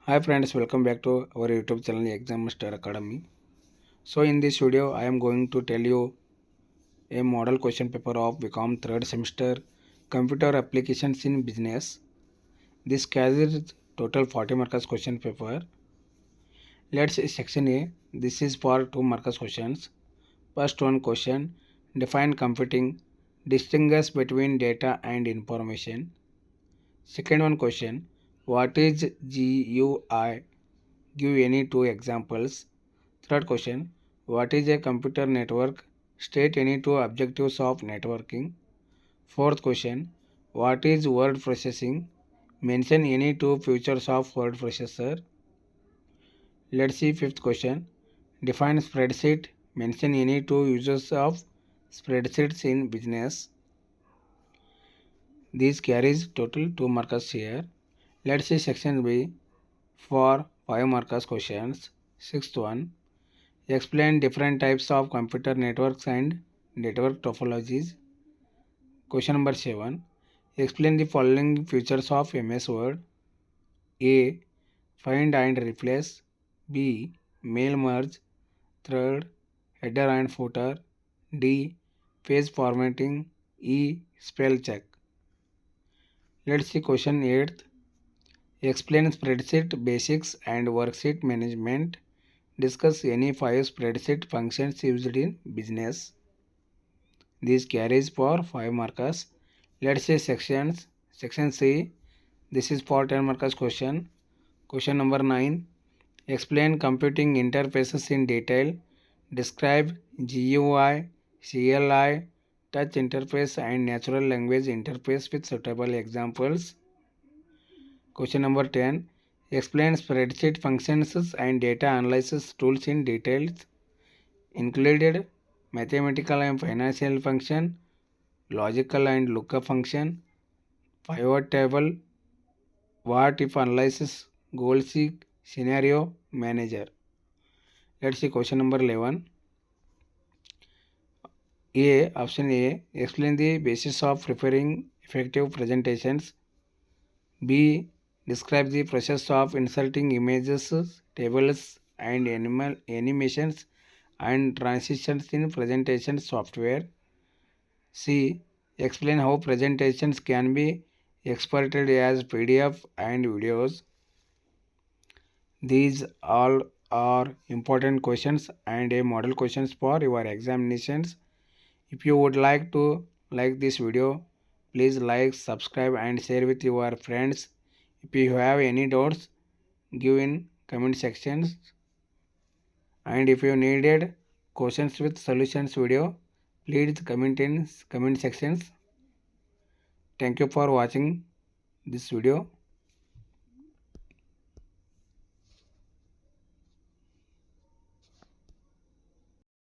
Hi friends, welcome back to our YouTube channel Exam Master Academy. So in this video I am going to tell you a model question paper of BCom third semester Computer Applications in Business. This carries total 40 marks question paper. Let's see section A. This is for 2 marks questions. First one question: define computing, distinguish between data and information. Second one question: what is GUI? Give any 2 examples. Third question: what is a computer network? State any 2 objectives of networking. Fourth question: what is word processing? Mention any 2 features of word processor. Let's see fifth question. Define spreadsheet. Mention any 2 uses of spreadsheets in business. These carries total 2 marks here. Let's see section B for 5 marks questions. Sixth one: explain different types of computer networks and network topologies. Question number 7. Explain the following features of MS Word. A. Find and replace. B. Mail merge. Third, header and footer. D. Page formatting. E. Spell check. Let's see question 8. Explain spreadsheet basics and worksheet management. Discuss any 5 spreadsheet functions used in business. These carries for 5 markers. Let's say sections. Section C. This is for 10 markers question. Question number 9. Explain computing interfaces in detail. Describe GUI, CLI, touch interface and natural language interface with suitable examples. Question number 10. Explain spreadsheet functions and data analysis tools in details. Included mathematical and financial function, logical and lookup function, pivot table, what if analysis, goal seek, scenario manager. Let's see question number 11. Option A, explain the basis of preparing effective presentations. B, describe the process of inserting images, tables and animations and transitions in presentation software. C, explain how presentations can be exported as PDF and videos. These all are important questions and a model questions for your examinations. If you would like to like this video, please like, subscribe and share with your friends. If you have any doubts, give in comment sections. And if you needed questions with solutions video, please comment in comment sections. Thank you for watching this video.